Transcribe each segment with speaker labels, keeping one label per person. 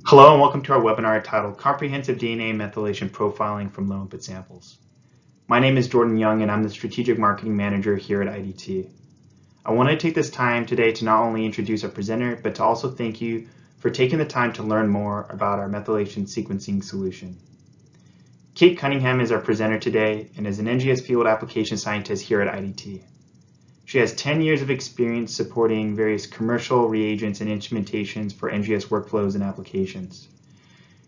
Speaker 1: Hello and welcome to our webinar titled Comprehensive DNA Methylation Profiling from Low Input Samples. My name is Jordan Young and I'm the Strategic Marketing Manager here at IDT. I want to take this time today to not only introduce our presenter, but to also thank you for taking the time to learn more about our methylation sequencing solution. Kate Cunningham is our presenter today and is an NGS field application scientist here at IDT. She has 10 years of experience supporting various commercial reagents and instrumentations for NGS workflows and applications.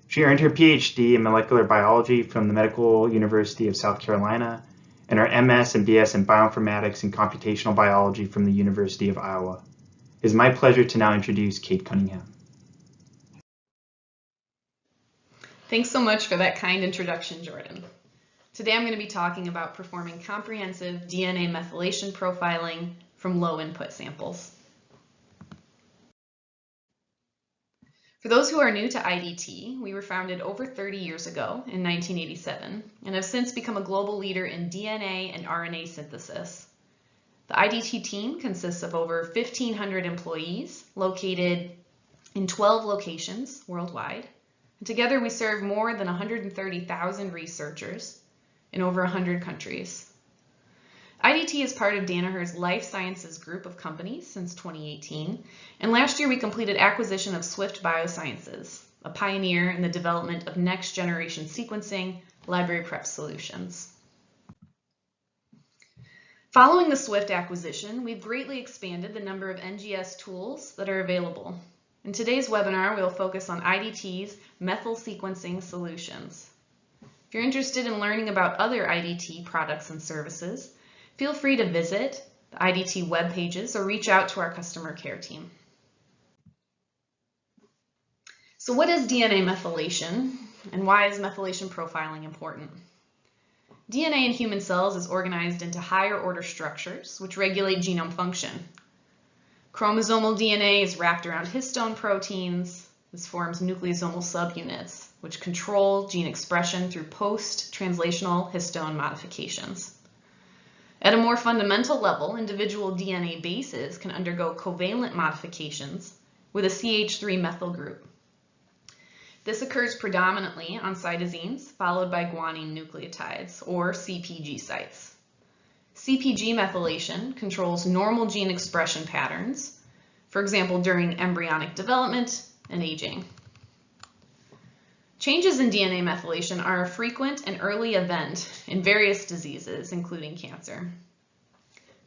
Speaker 1: She earned her PhD in molecular biology from the Medical University of South Carolina and her MS and BS in bioinformatics and computational biology from the University of Iowa. It is my pleasure to now introduce Kate Cunningham.
Speaker 2: Thanks so much for that kind introduction, Jordan. Today I'm going to be talking about performing comprehensive DNA methylation profiling from low input samples. For those who are new to IDT, we were founded over 30 years ago in 1987 and have since become a global leader in DNA and RNA synthesis. The IDT team consists of over 1,500 employees located in 12 locations worldwide. And together we serve more than 130,000 researchers in over 100 countries. IDT is part of Danaher's life sciences group of companies since 2018, and last year we completed acquisition of Swift Biosciences, a pioneer in the development of next-generation sequencing library prep solutions. Following the Swift acquisition, we've greatly expanded the number of NGS tools that are available. In today's webinar, we'll focus on IDT's methyl sequencing solutions. If you're interested in learning about other IDT products and services, feel free to visit the IDT web pages or reach out to our customer care team. So what is DNA methylation and why is methylation profiling important? DNA in human cells is organized into higher order structures which regulate genome function. Chromosomal DNA is wrapped around histone proteins. This forms nucleosomal subunits, which control gene expression through post-translational histone modifications. At a more fundamental level, individual DNA bases can undergo covalent modifications with a CH3 methyl group. This occurs predominantly on cytosines, followed by guanine nucleotides, or CpG sites. CpG methylation controls normal gene expression patterns, for example, during embryonic development and aging. Changes in DNA methylation are a frequent and early event in various diseases, including cancer.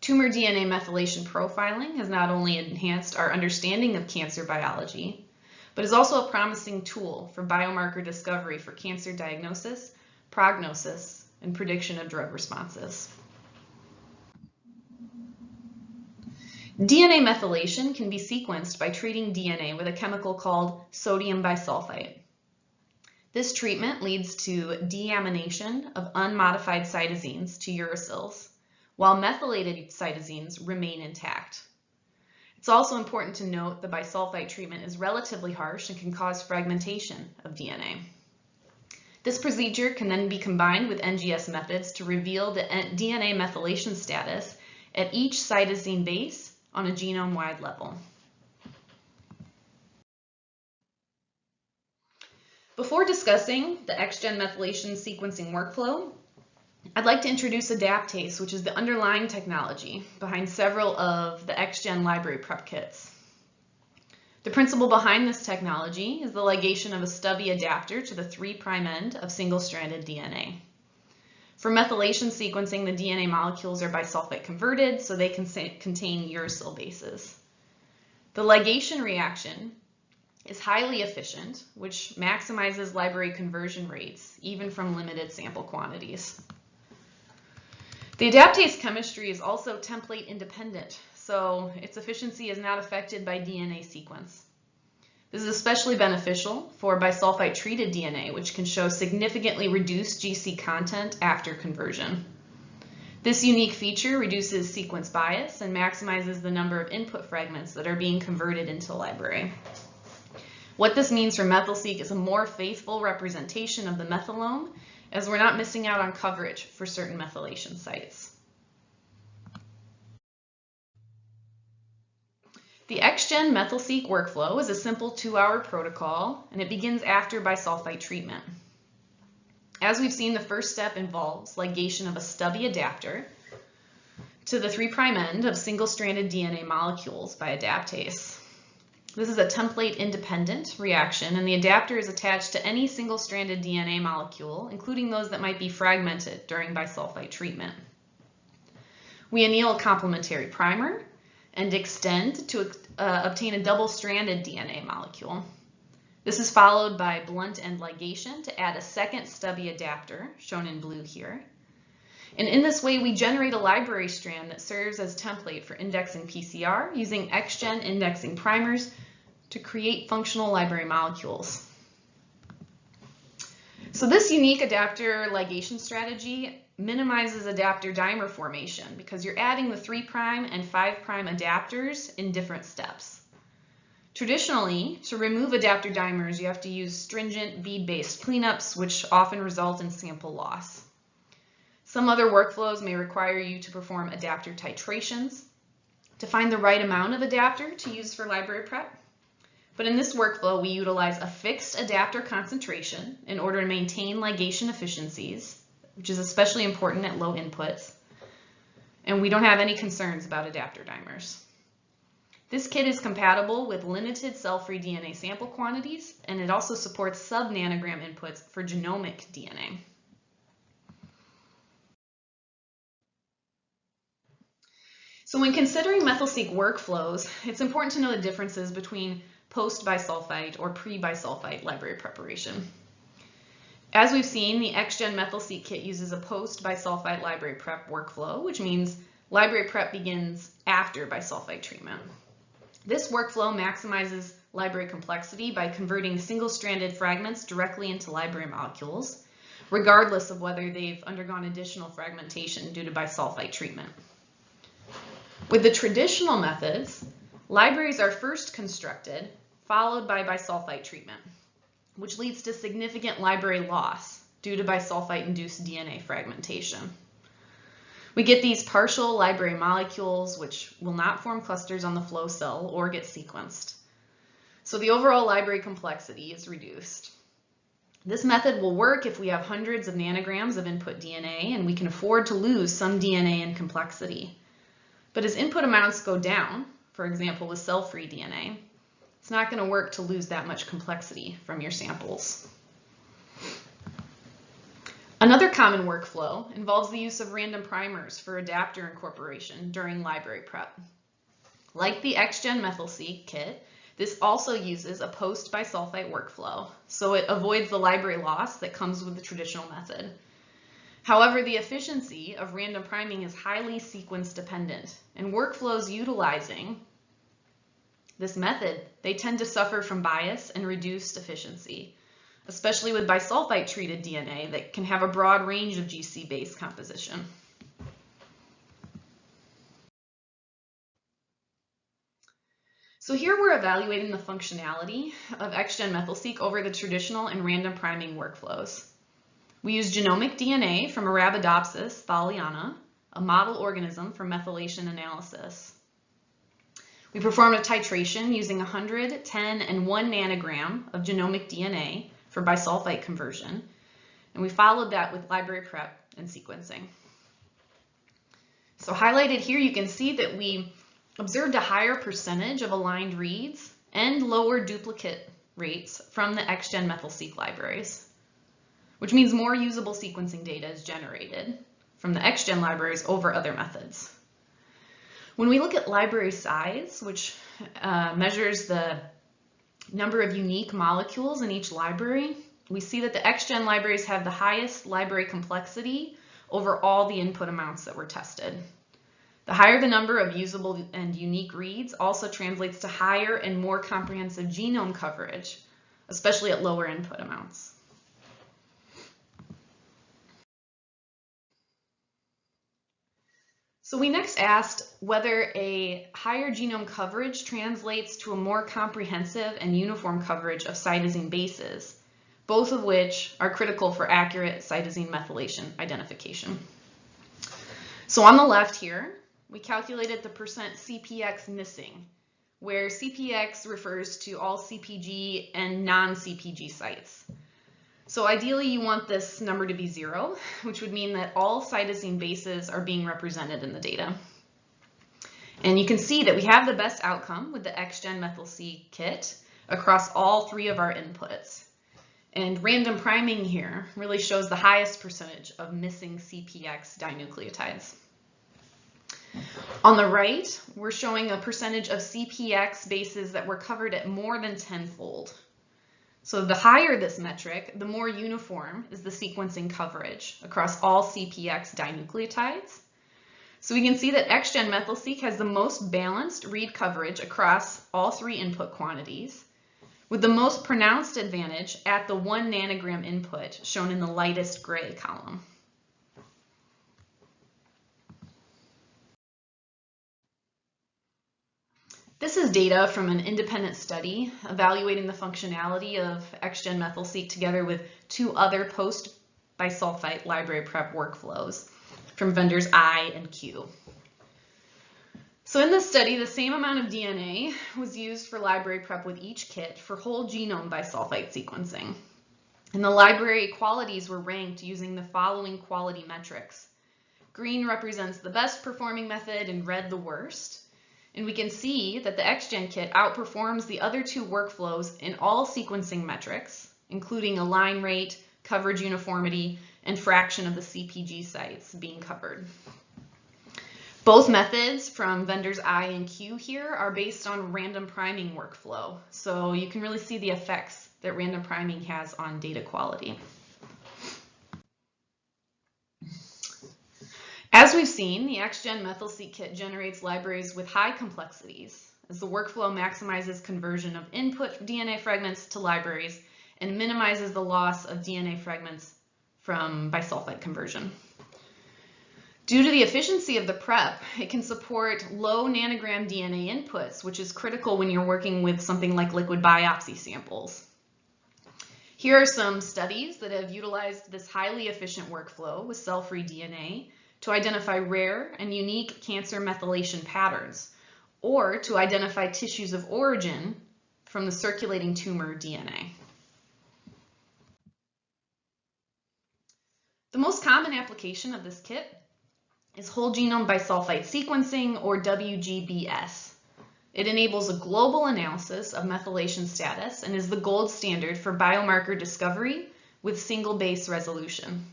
Speaker 2: Tumor DNA methylation profiling has not only enhanced our understanding of cancer biology, but is also a promising tool for biomarker discovery for cancer diagnosis, prognosis, and prediction of drug responses. DNA methylation can be sequenced by treating DNA with a chemical called sodium bisulfite. This treatment leads to deamination of unmodified cytosines to uracils, while methylated cytosines remain intact. It's also important to note the bisulfite treatment is relatively harsh and can cause fragmentation of DNA. This procedure can then be combined with NGS methods to reveal the DNA methylation status at each cytosine base on a genome-wide level. Before discussing the xGen methylation sequencing workflow, I'd like to introduce Adaptase, which is the underlying technology behind several of the xGen library prep kits. The principle behind this technology is the ligation of a stubby adapter to the 3' end of single-stranded DNA. For methylation sequencing, the DNA molecules are bisulfite converted so they can contain uracil bases. The ligation reaction is highly efficient, which maximizes library conversion rates, even from limited sample quantities. The adaptase chemistry is also template independent, so its efficiency is not affected by DNA sequence. This is especially beneficial for bisulfite treated DNA, which can show significantly reduced GC content after conversion. This unique feature reduces sequence bias and maximizes the number of input fragments that are being converted into library. What this means for METHYL-SEQ is a more faithful representation of the methylome, as we're not missing out on coverage for certain methylation sites. The xGen METHYL-SEQ workflow is a simple 2-hour protocol, and it begins after bisulfite treatment. As we've seen, the first step involves ligation of a stubby adapter to the 3' end of single-stranded DNA molecules by adaptase. This is a template-independent reaction, and the adapter is attached to any single-stranded DNA molecule, including those that might be fragmented during bisulfite treatment. We anneal a complementary primer and extend to obtain a double-stranded DNA molecule. This is followed by blunt end ligation to add a second stubby adapter, shown in blue here. And in this way, we generate a library strand that serves as template for indexing PCR using xGen indexing primers to create functional library molecules. So this unique adapter ligation strategy minimizes adapter dimer formation because you're adding the 3' and 5' adapters in different steps. Traditionally, to remove adapter dimers, you have to use stringent bead-based cleanups, which often result in sample loss. Some other workflows may require you to perform adapter titrations to find the right amount of adapter to use for library prep. But in this workflow, we utilize a fixed adapter concentration in order to maintain ligation efficiencies, which is especially important at low inputs. And we don't have any concerns about adapter dimers. This kit is compatible with limited cell-free DNA sample quantities, and it also supports sub-nanogram inputs for genomic DNA. So when considering METHYL-SEQ workflows, it's important to know the differences between post-bisulfite or pre-bisulfite library preparation. As we've seen, the xGen METHYL-SEQ kit uses a post-bisulfite library prep workflow, which means library prep begins after bisulfite treatment. This workflow maximizes library complexity by converting single-stranded fragments directly into library molecules, regardless of whether they've undergone additional fragmentation due to bisulfite treatment. With the traditional methods, libraries are first constructed, followed by bisulfite treatment, which leads to significant library loss due to bisulfite-induced DNA fragmentation. We get these partial library molecules, which will not form clusters on the flow cell or get sequenced. So the overall library complexity is reduced. This method will work if we have hundreds of nanograms of input DNA and we can afford to lose some DNA in complexity. But as input amounts go down, for example with cell-free DNA, it's not going to work to lose that much complexity from your samples. Another common workflow involves the use of random primers for adapter incorporation during library prep. Like the xGen METHYL-SEQ kit, this also uses a post-bisulfite workflow, so it avoids the library loss that comes with the traditional method. However, the efficiency of random priming is highly sequence dependent, and workflows utilizing this method, they tend to suffer from bias and reduced efficiency, especially with bisulfite treated DNA that can have a broad range of GC base composition. So here we're evaluating the functionality of xGen METHYL-SEQ over the traditional and random priming workflows. We use genomic DNA from Arabidopsis thaliana, a model organism for methylation analysis. We performed a titration using 100, 10, and 1 nanogram of genomic DNA for bisulfite conversion, and we followed that with library prep and sequencing. So highlighted here, you can see that we observed a higher percentage of aligned reads and lower duplicate rates from the xGen METHYL-SEQ libraries, which means more usable sequencing data is generated from the xGen libraries over other methods. When we look at library size, which measures the number of unique molecules in each library, we see that the xGen libraries have the highest library complexity over all the input amounts that were tested. The higher the number of usable and unique reads also translates to higher and more comprehensive genome coverage, especially at lower input amounts. So we next asked whether a higher genome coverage translates to a more comprehensive and uniform coverage of cytosine bases, both of which are critical for accurate cytosine methylation identification. So on the left here, we calculated the percent CPX missing where CPX refers to all CPG and non-CPG sites. So ideally you want this number to be 0, which would mean that all cytosine bases are being represented in the data. And you can see that we have the best outcome with the xGen METHYL-SEQ kit across all 3 of our inputs. And random priming here really shows the highest percentage of missing CPX dinucleotides. On the right, we're showing a percentage of CPX bases that were covered at more than 10-fold. So the higher this metric, the more uniform is the sequencing coverage across all CPX dinucleotides. So we can see that xGen METHYL-SEQ has the most balanced read coverage across all 3 input quantities, with the most pronounced advantage at the 1 nanogram input shown in the lightest gray column. This is data from an independent study evaluating the functionality of xGen METHYL-SEQ together with 2 other post-bisulfite library prep workflows from vendors I and Q. So in this study, the same amount of DNA was used for library prep with each kit for whole genome bisulfite sequencing. And the library qualities were ranked using the following quality metrics. Green represents the best performing method and red the worst. And we can see that the xGen kit outperforms the other 2 workflows in all sequencing metrics, including align rate, coverage uniformity, and fraction of the CPG sites being covered. Both methods from vendors I and Q here are based on random priming workflow, so you can really see the effects that random priming has on data quality. As we've seen, the xGen METHYL-SEQ kit generates libraries with high complexities, as the workflow maximizes conversion of input DNA fragments to libraries and minimizes the loss of DNA fragments from bisulfite conversion. Due to the efficiency of the prep, it can support low nanogram DNA inputs, which is critical when you're working with something like liquid biopsy samples. Here are some studies that have utilized this highly efficient workflow with cell-free DNA to identify rare and unique cancer methylation patterns, or to identify tissues of origin from the circulating tumor DNA. The most common application of this kit is whole genome bisulfite sequencing, or WGBS. It enables a global analysis of methylation status and is the gold standard for biomarker discovery with single base resolution.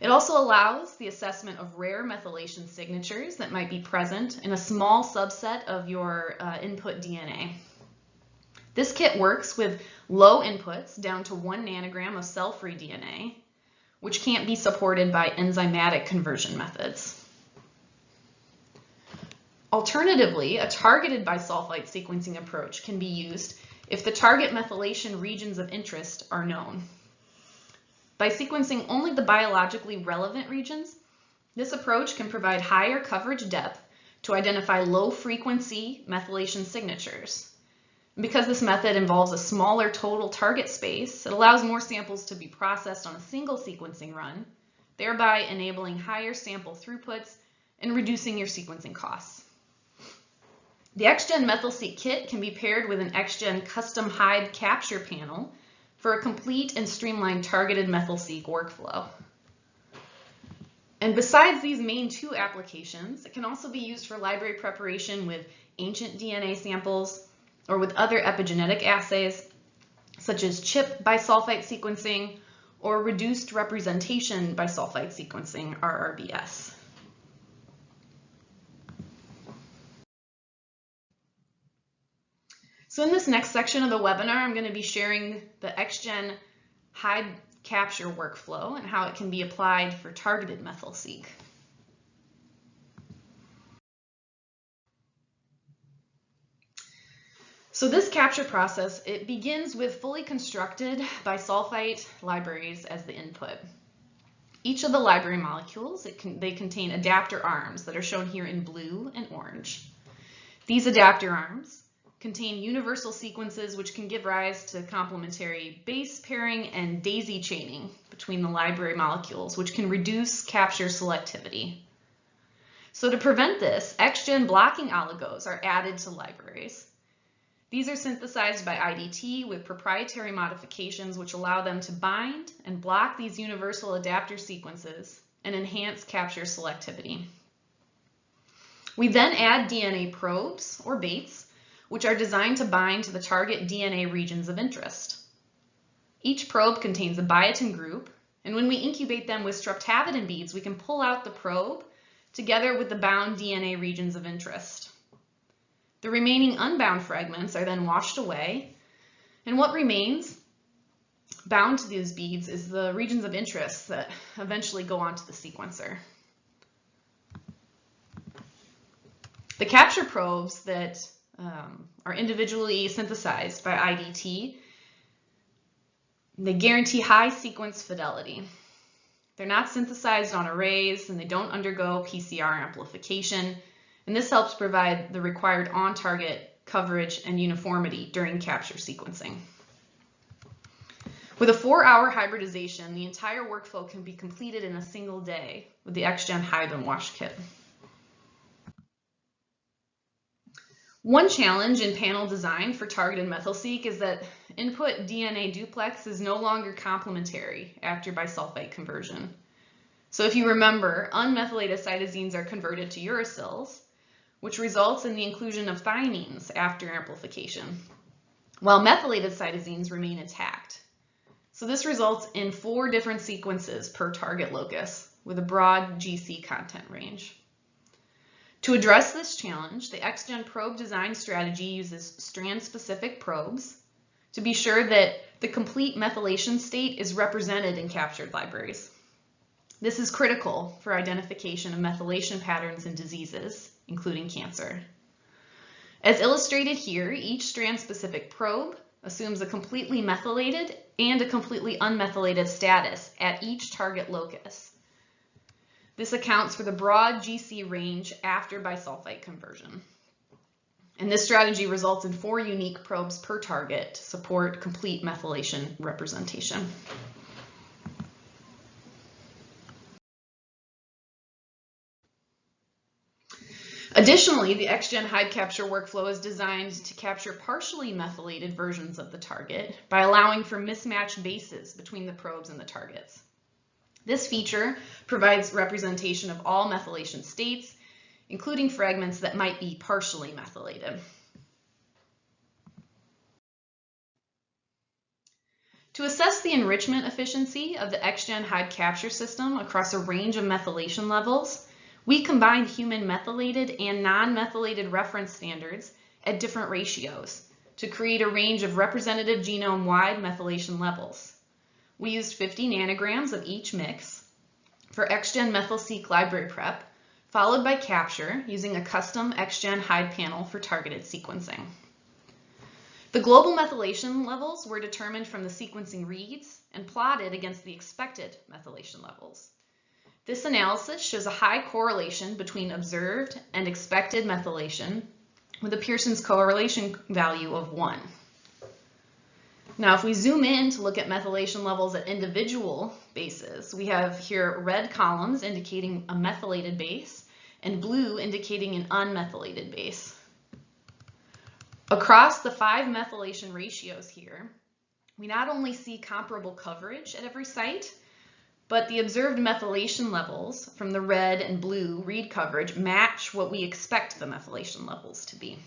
Speaker 2: It also allows the assessment of rare methylation signatures that might be present in a small subset of your input DNA. This kit works with low inputs down to 1 nanogram of cell-free DNA, which can't be supported by enzymatic conversion methods. Alternatively, a targeted bisulfite sequencing approach can be used if the target methylation regions of interest are known. By sequencing only the biologically relevant regions, this approach can provide higher coverage depth to identify low-frequency methylation signatures. And because this method involves a smaller total target space, it allows more samples to be processed on a single sequencing run, thereby enabling higher sample throughputs and reducing your sequencing costs. The xGen METHYL-SEQ kit can be paired with an xGen custom hide capture panel for a complete and streamlined targeted METHYL-SEQ workflow. And besides these main 2 applications, it can also be used for library preparation with ancient DNA samples or with other epigenetic assays, such as CHIP bisulfite sequencing or reduced representation bisulfite sequencing, RRBS. So in this next section of the webinar, I'm going to be sharing the xGen hide capture workflow and how it can be applied for targeted METHYL-SEQ. So this capture process, it begins with fully constructed bisulfite libraries as the input. Each of the library molecules, they contain adapter arms that are shown here in blue and orange. These adapter arms contain universal sequences which can give rise to complementary base pairing and daisy chaining between the library molecules, which can reduce capture selectivity. So to prevent this, xGen blocking oligos are added to libraries. These are synthesized by IDT with proprietary modifications which allow them to bind and block these universal adapter sequences and enhance capture selectivity. We then add DNA probes, or baits, which are designed to bind to the target DNA regions of interest. Each probe contains a biotin group, and when we incubate them with streptavidin beads, we can pull out the probe together with the bound DNA regions of interest. The remaining unbound fragments are then washed away, and what remains bound to these beads is the regions of interest that eventually go onto the sequencer. The capture probes that are individually synthesized by IDT, they guarantee high sequence fidelity. They're not synthesized on arrays, and they don't undergo PCR amplification, and this helps provide the required on-target coverage and uniformity during capture sequencing. With a 4-hour hybridization, the entire workflow can be completed in a single day with the xGen Hide and Wash Kit. One challenge in panel design for targeted METHYL-Seq is that input DNA duplex is no longer complementary after bisulfite conversion. So if you remember, unmethylated cytosines are converted to uracils, which results in the inclusion of thionines after amplification, while methylated cytosines remain intact. So this results in 4 different sequences per target locus with a broad GC content range. To address this challenge, the xGen probe design strategy uses strand-specific probes to be sure that the complete methylation state is represented in captured libraries. This is critical for identification of methylation patterns in diseases, including cancer. As illustrated here, each strand-specific probe assumes a completely methylated and a completely unmethylated status at each target locus. This accounts for the broad GC range after bisulfite conversion. And this strategy results in 4 unique probes per target to support complete methylation representation. Additionally, the xGen hide capture workflow is designed to capture partially methylated versions of the target by allowing for mismatched bases between the probes and the targets. This feature provides representation of all methylation states, including fragments that might be partially methylated. To assess the enrichment efficiency of the xGen hide capture system across a range of methylation levels, we combined human methylated and non-methylated reference standards at different ratios to create a range of representative genome-wide methylation levels. We used 50 nanograms of each mix for xGen Methyl-Seq library prep, followed by capture using a custom xGen hide panel for targeted sequencing. The global methylation levels were determined from the sequencing reads and plotted against the expected methylation levels. This analysis shows a high correlation between observed and expected methylation with a Pearson's correlation value of 1. Now, if we zoom in to look at methylation levels at individual bases, we have here red columns indicating a methylated base and blue indicating an unmethylated base. Across the 5 methylation ratios here, we not only see comparable coverage at every site, but the observed methylation levels from the red and blue read coverage match what we expect the methylation levels to be.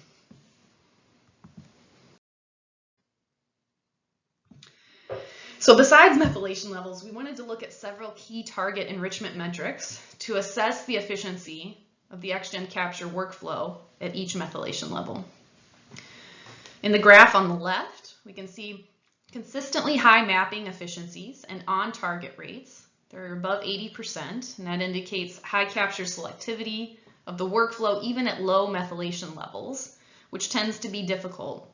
Speaker 2: So besides methylation levels, we wanted to look at several key target enrichment metrics to assess the efficiency of the xGen capture workflow at each methylation level. In the graph on the left, we can see consistently high mapping efficiencies and on-target rates. They're above 80%, and that indicates high capture selectivity of the workflow even at low methylation levels, which tends to be difficult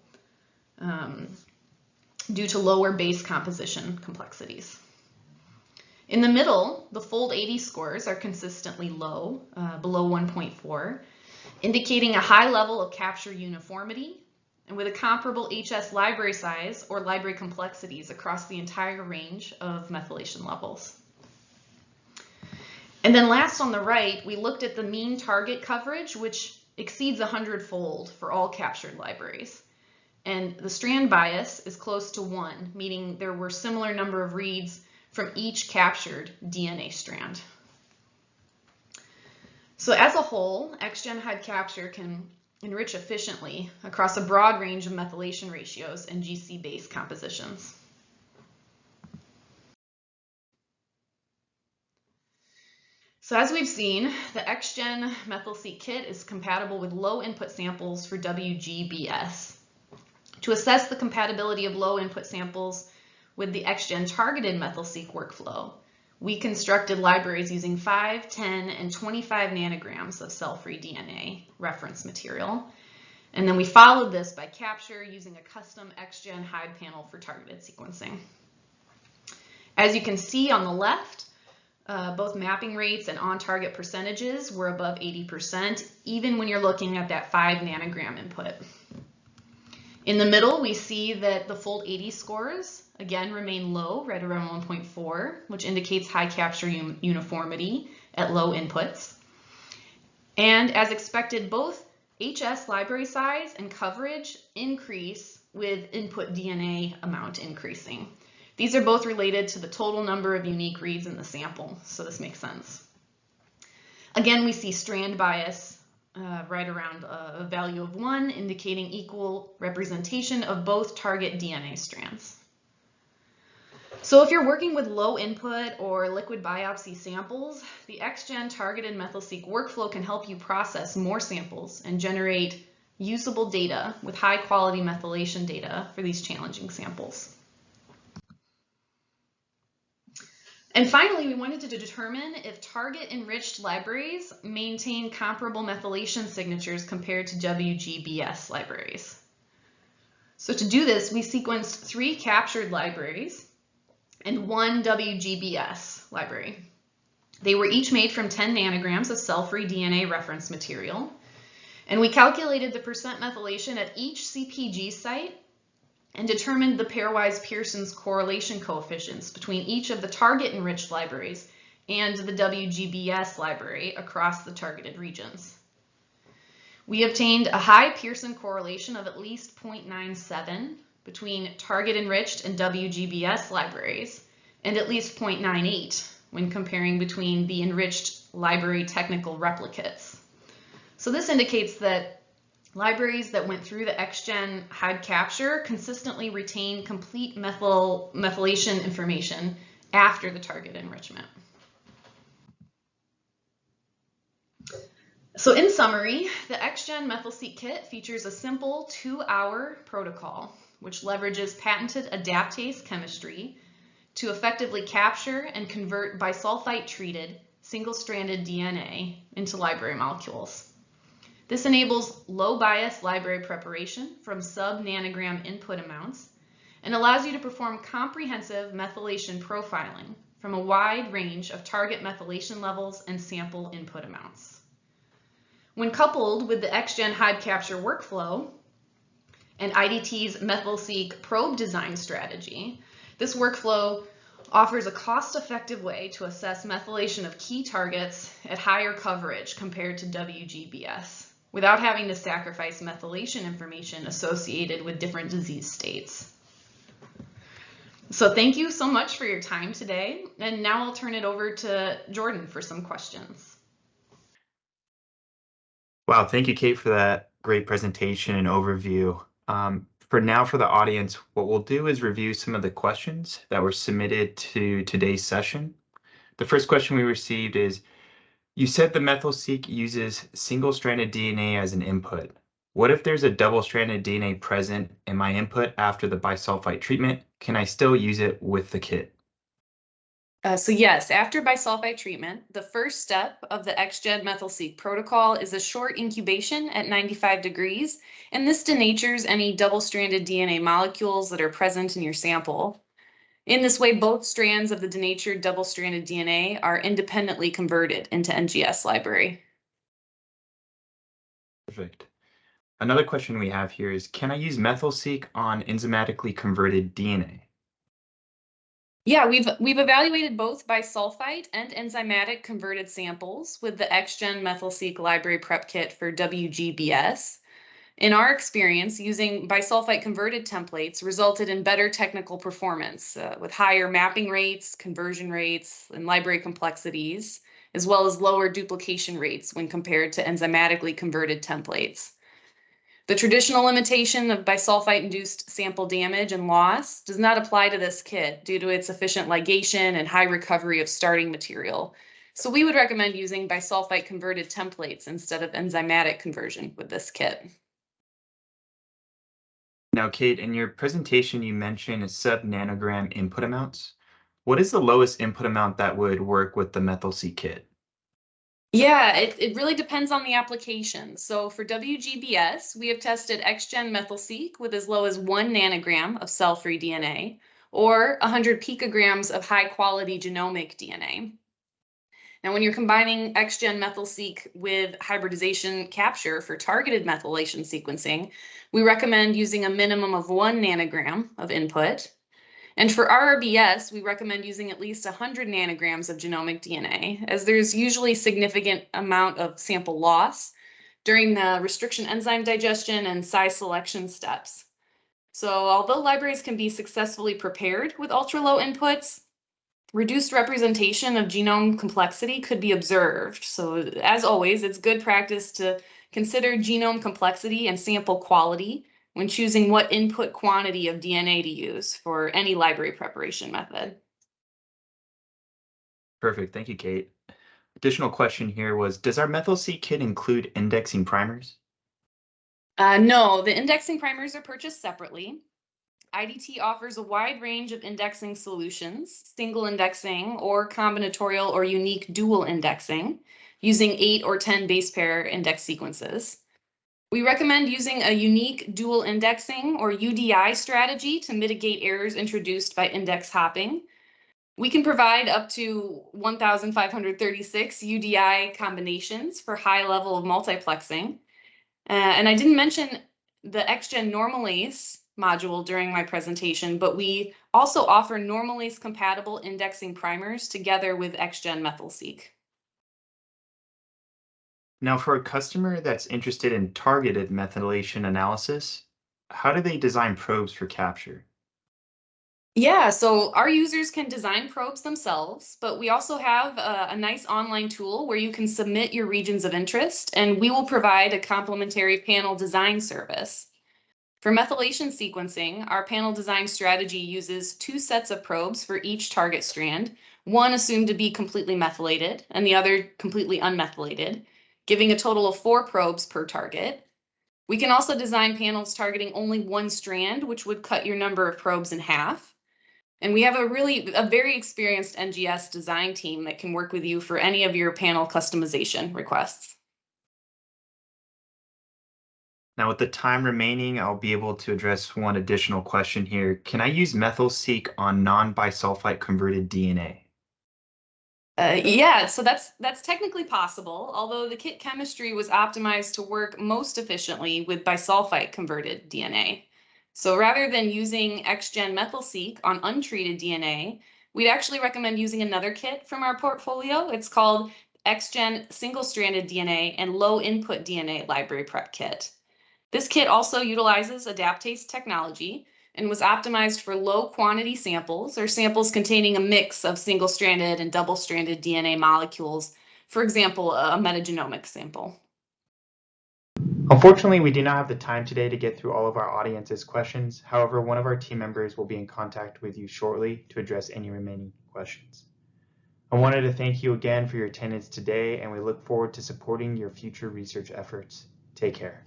Speaker 2: due to lower base composition complexities. In the middle, the fold 80 scores are consistently low, below 1.4, indicating a high level of capture uniformity and with a comparable HS library size or library complexities across the entire range of methylation levels. And then last on the right, we looked at the mean target coverage, which exceeds 100-fold for all captured libraries. And the strand bias is close to 1, meaning there were similar number of reads from each captured DNA strand. So as a whole, xGen hide capture can enrich efficiently across a broad range of methylation ratios and GC-base compositions. So as we've seen, the xGen METHYL-SEQ kit is compatible with low input samples for WGBS. To assess the compatibility of low input samples with the xGen targeted METHYL-SEQ workflow, we constructed libraries using 5, 10, and 25 nanograms of cell-free DNA reference material. And then we followed this by capture using a custom xGen hide panel for targeted sequencing. As you can see on the left, both mapping rates and on-target percentages were above 80%, even when you're looking at that 5 nanogram input. In the middle, we see that the fold 80 scores, again, remain low, right around 1.4, which indicates high capture uniformity at low inputs. And as expected, both HS library size and coverage increase with input DNA amount increasing. These are both related to the total number of unique reads in the sample, so this makes sense. Again, we see strand bias right around a value of 1, indicating equal representation of both target DNA strands. So if you're working with low input or liquid biopsy samples, the xGen targeted METHYL-SEQ workflow can help you process more samples and generate usable data with high quality methylation data for these challenging samples. And finally, we wanted to determine if target-enriched libraries maintain comparable methylation signatures compared to WGBS libraries. So to do this, we sequenced 3 captured libraries and 1 WGBS library. They were each made from 10 nanograms of cell-free DNA reference material. And we calculated the percent methylation at each CPG site and determined the pairwise Pearson's correlation coefficients between each of the target-enriched libraries and the WGBS library across the targeted regions. We obtained a high Pearson correlation of at least 0.97 between target-enriched and WGBS libraries, and at least 0.98 when comparing between the enriched library technical replicates. So this indicates that libraries that went through the xGen hide capture consistently retain complete methylation information after the target enrichment. So in summary, the xGen METHYL-SEQ kit features a simple 2-hour protocol which leverages patented adaptase chemistry to effectively capture and convert bisulfite-treated single-stranded DNA into library molecules. This enables low bias library preparation from sub-nanogram input amounts and allows you to perform comprehensive methylation profiling from a wide range of target methylation levels and sample input amounts. When coupled with the xGen hide capture workflow and IDT's METHYL-SEQ probe design strategy, this workflow offers a cost-effective way to assess methylation of key targets at higher coverage compared to WGBS, without having to sacrifice methylation information associated with different disease states. So thank you so much for your time today, and now I'll turn it over to Jordan for some questions.
Speaker 1: Wow, thank you, Kate, for that great presentation and overview. For the audience, what we'll do is review some of the questions that were submitted to today's session. The first question we received is, you said the METHYL-SEQ uses single-stranded DNA as an input. What if there's a double-stranded DNA present in my input after the bisulfite treatment? Can I still use it with the kit?
Speaker 2: So yes, after bisulfite treatment, the first step of the xGen METHYL-SEQ protocol is a short incubation at 95 degrees, and this denatures any double-stranded DNA molecules that are present in your sample. In this way, both strands of the denatured double-stranded DNA are independently converted into NGS library.
Speaker 1: Perfect. Another question we have here is, can I use METHYL-SEQ on enzymatically converted DNA?
Speaker 2: Yeah, we've evaluated both bisulfite and enzymatic converted samples with the xGen METHYL-SEQ library prep kit for WGBS. In our experience, using bisulfite converted templates resulted in better technical performance with higher mapping rates, conversion rates, and library complexities, as well as lower duplication rates when compared to enzymatically converted templates. The traditional limitation of bisulfite-induced sample damage and loss does not apply to this kit due to its efficient ligation and high recovery of starting material. So we would recommend using bisulfite-converted templates instead of enzymatic conversion with this kit.
Speaker 1: Now, Kate, in your presentation, you mentioned sub-nanogram input amounts. What is the lowest input amount that would work with the Methyl-Seq kit?
Speaker 2: Yeah, it really depends on the application. So for WGBS, we have tested xGen METHYL-SEQ with as low as 1 nanogram of cell-free DNA or 100 picograms of high-quality genomic DNA. Now, when you're combining xGen METHYL-SEQ with hybridization capture for targeted methylation sequencing, we recommend using a minimum of 1 nanogram of input. And for RRBS, we recommend using at least 100 nanograms of genomic DNA, as there's usually significant amount of sample loss during the restriction enzyme digestion and size selection steps. So although libraries can be successfully prepared with ultra-low inputs, reduced representation of genome complexity could be observed. So as always, it's good practice to consider genome complexity and sample quality when choosing what input quantity of DNA to use for any library preparation method.
Speaker 1: Perfect. Thank you, Kate. Additional question here was, does our Methyl-Seq kit include indexing primers?
Speaker 2: No, the indexing primers are purchased separately. IDT offers a wide range of indexing solutions, single indexing or combinatorial or unique dual indexing, using 8 or 10 base pair index sequences. We recommend using a unique dual indexing or UDI strategy to mitigate errors introduced by index hopping. We can provide up to 1,536 UDI combinations for high level of multiplexing. And I didn't mention the xGen Normalase module during my presentation, but we also offer Normalase compatible indexing primers together with xGen METHYL-SEQ.
Speaker 1: Now, for a customer that's interested in targeted methylation analysis, how do they design probes for capture?
Speaker 2: Yeah, so our users can design probes themselves, but we also have a nice online tool where you can submit your regions of interest, and we will provide a complimentary panel design service. For methylation sequencing, our panel design strategy uses 2 sets of probes for each target strand, one assumed to be completely methylated and the other completely unmethylated, giving a total of 4 probes per target. We can also design panels targeting only one strand, which would cut your number of probes in half. And we have a very experienced NGS design team that can work with you for any of your panel customization requests.
Speaker 1: Now, with the time remaining, I'll be able to address one additional question here. Can I use Methyl-Seq on non-bisulfite converted DNA?
Speaker 2: Yeah, so that's technically possible, although the kit chemistry was optimized to work most efficiently with bisulfite converted DNA. So rather than using xGen METHYL-SEQ on untreated DNA, we'd actually recommend using another kit from our portfolio. It's called xGen single-stranded DNA and low input DNA library prep kit. This kit also utilizes adaptase technology and was optimized for low quantity samples or samples containing a mix of single-stranded and double-stranded DNA molecules, for example, a metagenomic sample.
Speaker 1: Unfortunately, we do not have the time today to get through all of our audience's questions. However, one of our team members will be in contact with you shortly to address any remaining questions. I wanted to thank you again for your attendance today, and we look forward to supporting your future research efforts. Take care.